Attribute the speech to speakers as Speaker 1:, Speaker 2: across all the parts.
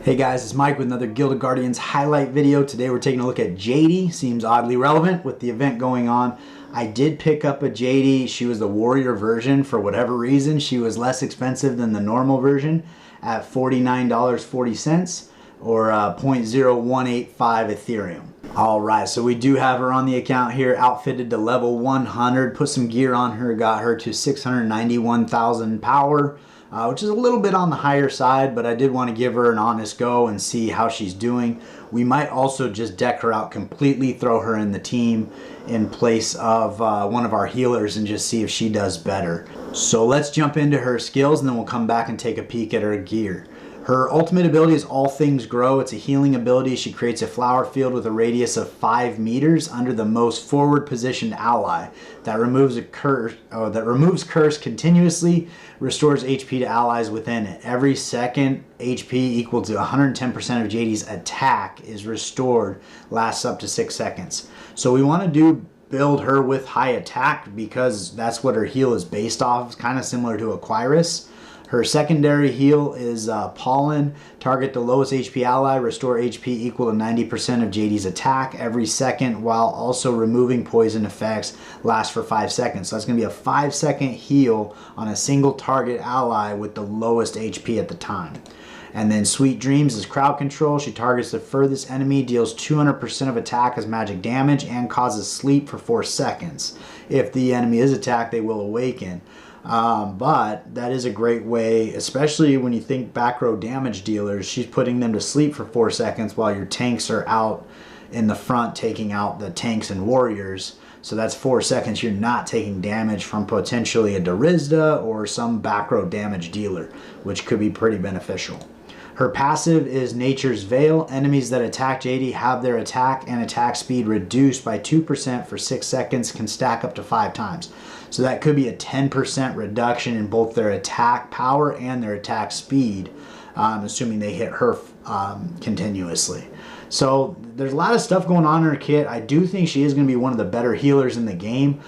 Speaker 1: Hey guys, it's Mike with another Guild of Guardians highlight video. Today we're taking a look at Jadey. Seems oddly relevant with the event going on. I did pick up a Jadey. She was the warrior version for whatever reason. She was less expensive than the normal version at $49.40 or 0.0185 Ethereum. Alright, so we do have her on the account here, outfitted to level 100. Put some gear on her, got her to 691,000 power. Which is a little bit on the higher side, but I did want to give her an honest go and see how she's doing. We might also just deck her out completely, throw her in the team in place of one of our healers and just see if she does better. So let's jump into her skills and then we'll come back and take a peek at her gear. Her ultimate ability is All Things Grow. It's a healing ability. She creates a flower field with a radius of 5 meters under the most forward positioned ally. That removes curse continuously, restores HP to allies within it. Every second, HP equal to 110% of Jadey's attack is restored, lasts up to 6 seconds. So we want to build her with high attack because that's what her heal is based off. It's kind of similar to Aquarius. Her secondary heal is Pollen. Target the lowest HP ally. Restore HP equal to 90% of Jadey's attack every second while also removing poison effects. Lasts for 5 seconds. So that's going to be a 5-second heal on a single target ally with the lowest HP at the time. And then Sweet Dreams is crowd control. She targets the furthest enemy, deals 200% of attack as magic damage, and causes sleep for 4 seconds. If the enemy is attacked, they will awaken. But that is a great way, especially when you think back row damage dealers. She's putting them to sleep for 4 seconds while your tanks are out in the front taking out the tanks and warriors. So that's 4 seconds you're not taking damage from potentially a Darizda or some back row damage dealer, which could be pretty beneficial. Her passive is Nature's Veil. Enemies that attack Jadey have their attack and attack speed reduced by 2% for 6 seconds, can stack up to 5 times. So that could be a 10% reduction in both their attack power and their attack speed, assuming they hit her continuously. So there's a lot of stuff going on in her kit. I do think she is going to be one of the better healers in the game.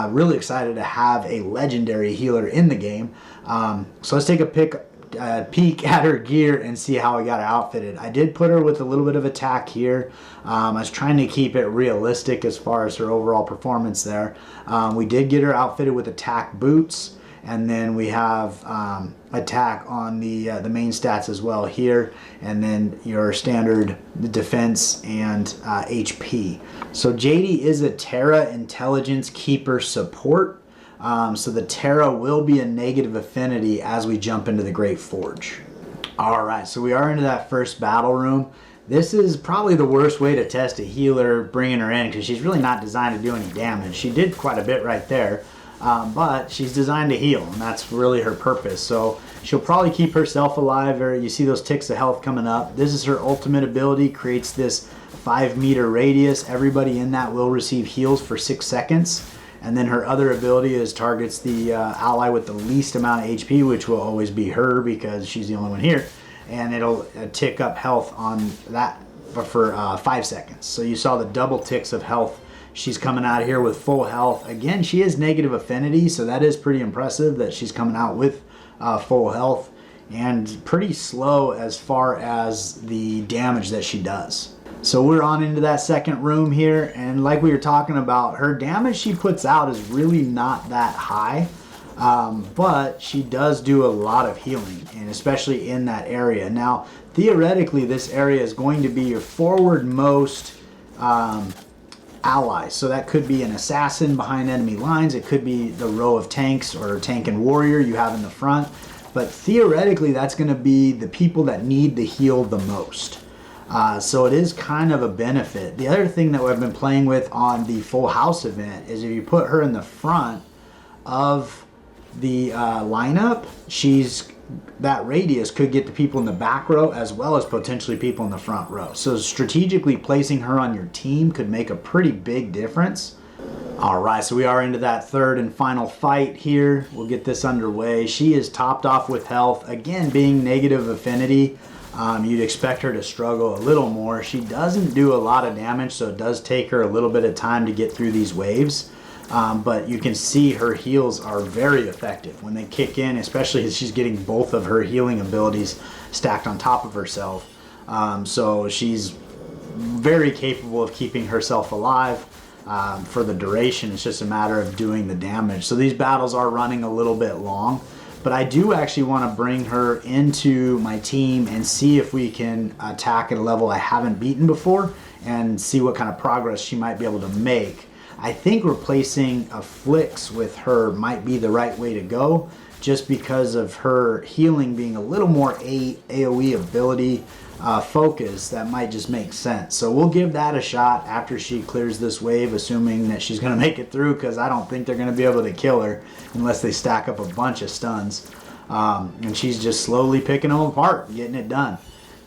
Speaker 1: Really excited to have a legendary healer in the game. So let's take a peek at her gear and see how I got her outfitted. I did put her with a little bit of attack here. I was trying to keep it realistic as far as her overall performance there. We did get her outfitted with attack boots, and then we have attack on the main stats as well here, and then your standard defense and HP. So Jadey is a Terra Intelligence Keeper support. So the Terra will be a negative affinity as we jump into the Great Forge. Alright, so we are into that first battle room. This is probably the worst way to test a healer bringing her in because she's really not designed to do any damage. She did quite a bit right there, but she's designed to heal, and that's really her purpose. So she'll probably keep herself alive, or you see those ticks of health coming up. This is her ultimate ability, creates this 5-meter radius. Everybody in that will receive heals for 6 seconds. And then her other ability is targets the ally with the least amount of HP, which will always be her because she's the only one here. And it'll tick up health on that for 5 seconds. So you saw the double ticks of health. She's coming out here with full health. Again, she is negative affinity, so that is pretty impressive that she's coming out with full health. And pretty slow as far as the damage that she does. So we're on into that second room here, and like we were talking about, her damage she puts out is really not that high, but she does do a lot of healing, and especially in that area. Now, theoretically, this area is going to be your forward-most ally. So that could be an assassin behind enemy lines. It could be the row of tanks or tank and warrior you have in the front. But theoretically, that's going to be the people that need the heal the most. So it is kind of a benefit. The other thing that we've been playing with on the Full House event is if you put her in the front of the lineup, that radius could get the people in the back row as well as potentially people in the front row. So strategically placing her on your team could make a pretty big difference. Alright, so we are into that third and final fight here. We'll get this underway. She is topped off with health. Again, being negative affinity, you'd expect her to struggle a little more. She doesn't do a lot of damage, so it does take her a little bit of time to get through these waves. But you can see her heals are very effective when they kick in, especially as she's getting both of her healing abilities stacked on top of herself. So she's very capable of keeping herself alive for the duration. It's just a matter of doing the damage. So these battles are running a little bit long, but I do actually want to bring her into my team and see if we can attack at a level I haven't beaten before and see what kind of progress she might be able to make. I think replacing a Flix with her might be the right way to go, just because of her healing being a little more AoE ability focus. That might just make sense. So we'll give that a shot after she clears this wave, assuming that she's going to make it through, because I don't think they're going to be able to kill her unless they stack up a bunch of stuns. And she's just slowly picking them apart, getting it done.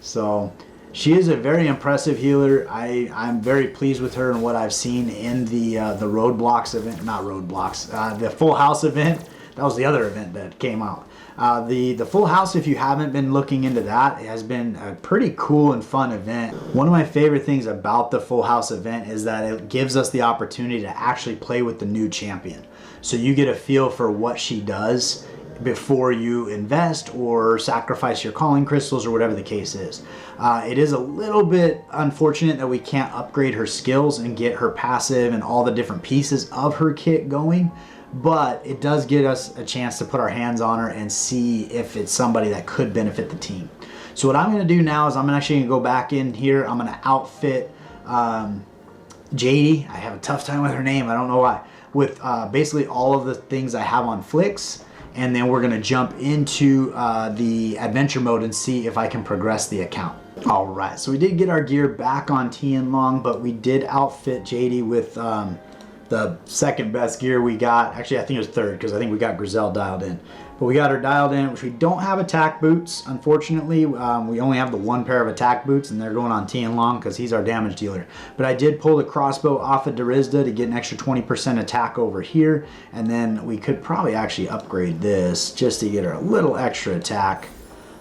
Speaker 1: So she is a very impressive healer. I'm very pleased with her and what I've seen in the Roadblocks event, not Roadblocks, the Full House event. That was the other event that came out. The Full House, if you haven't been looking into that, it has been a pretty cool and fun event. One of my favorite things about the Full House event is that it gives us the opportunity to actually play with the new champion. So you get a feel for what she does before you invest or sacrifice your calling crystals or whatever the case is. It is a little bit unfortunate that we can't upgrade her skills and get her passive and all the different pieces of her kit going, but it does get us a chance to put our hands on her and see if it's somebody that could benefit the team. So what I'm going to do now is I'm actually going to go back in here. I'm going to outfit Jadey. I have a tough time with her name, I don't know why, with basically all of the things I have on Flix. And then we're going to jump into the adventure mode and see if I can progress the account. All right, so we did get our gear back on Tianlong, but we did outfit Jadey with the second best gear we got. Actually, I think it was third, because I think we got Grizel dialed in. But we got her dialed in, which we don't have attack boots, unfortunately. We only have the one pair of attack boots, and they're going on Tianlong because he's our damage dealer. But I did pull the crossbow off of Darizda to get an extra 20% attack over here, and then we could probably actually upgrade this just to get her a little extra attack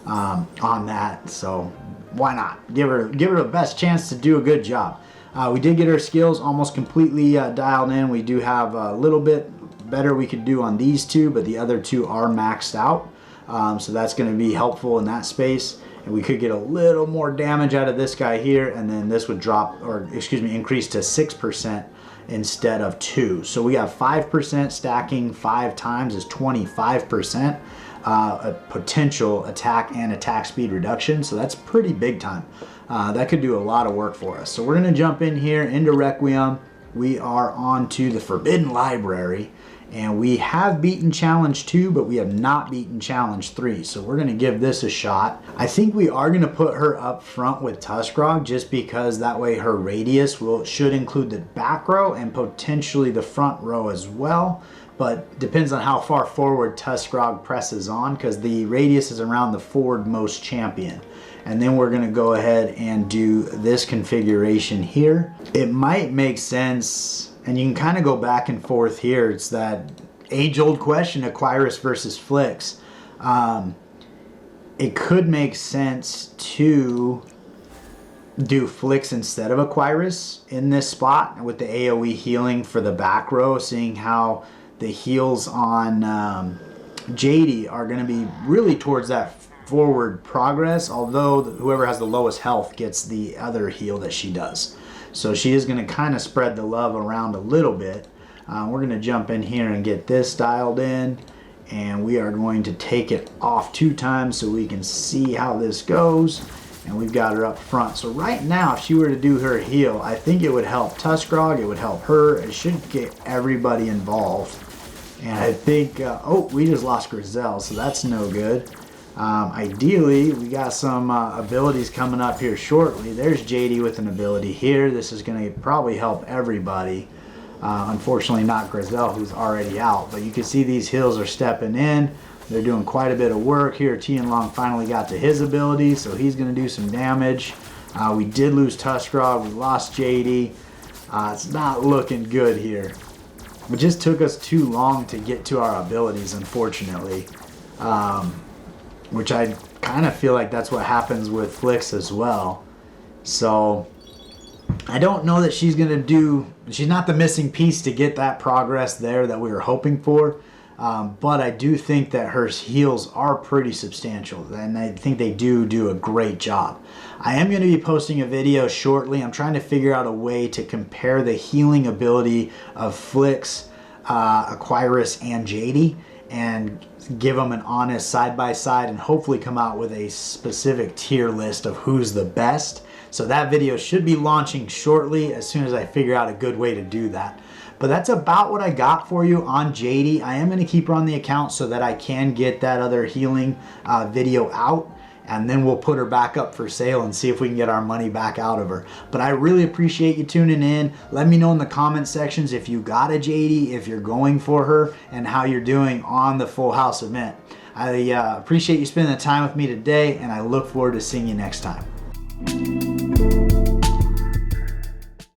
Speaker 1: on that. So why not? Give her the best chance to do a good job. We did get her skills almost completely dialed in. We do have a little bit better we could do on these two, but the other two are maxed out. So that's going to be helpful in that space. And we could get a little more damage out of this guy here, and then this would drop, or excuse me, increase to 6% instead of 2. So we have 5% stacking 5 times is 25%. A potential attack and attack speed reduction. So that's pretty big time. That could do a lot of work for us. So we're going to jump in here into Requiem. We are on to the Forbidden Library. And we have beaten Challenge 2, but we have not beaten Challenge 3. So we're going to give this a shot. I think we are going to put her up front with Tuskrog, just because that way her radius should include the back row and potentially the front row as well. But depends on how far forward Tuskrog presses on, because the radius is around the forward most champion. And then we're going to go ahead and do this configuration here. It might make sense, and you can kind of go back and forth here. It's that age-old question, Aquyrus versus Flix. It could make sense to do Flix instead of Aquyrus in this spot with the AoE healing for the back row, seeing how the heals on Jadey are going to be really towards that forward progress, although whoever has the lowest health gets the other heal that she does. So she is going to kind of spread the love around a little bit. We're going to jump in here and get this dialed in, and we are going to take it off 2 times so we can see how this goes. And we've got her up front. So right now, if she were to do her heal, I think it would help Tuskrog, it would help her, it should get everybody involved. And I think, oh, we just lost Grizel, so that's no good. Ideally, we got some abilities coming up here shortly. There's Jadey with an ability here. This is going to probably help everybody. Unfortunately, not Grizel, who's already out. But you can see these heals are stepping in. They're doing quite a bit of work here. Tianlong finally got to his ability, so he's going to do some damage. We did lose Tuskrog. We lost Jadey. It's not looking good here. It just took us too long to get to our abilities, unfortunately. Which I kind of feel like that's what happens with Flix as well. So I don't know that she's going to do... She's not the missing piece to get that progress there that we were hoping for. But I do think that her heals are pretty substantial, and I think they do a great job. I am going to be posting a video shortly. I'm trying to figure out a way to compare the healing ability of Flix, Aquarius, and Jadey, and give them an honest side-by-side and hopefully come out with a specific tier list of who's the best. So that video should be launching shortly as soon as I figure out a good way to do that. But that's about what I got for you on Jadey. I am going to keep her on the account so that I can get that other healing video out, and then we'll put her back up for sale and see if we can get our money back out of her. But I really appreciate you tuning in. Let me know in the comment sections if you got a Jadey, if you're going for her, and how you're doing on the Full House event. I appreciate you spending the time with me today, and I look forward to seeing you next time.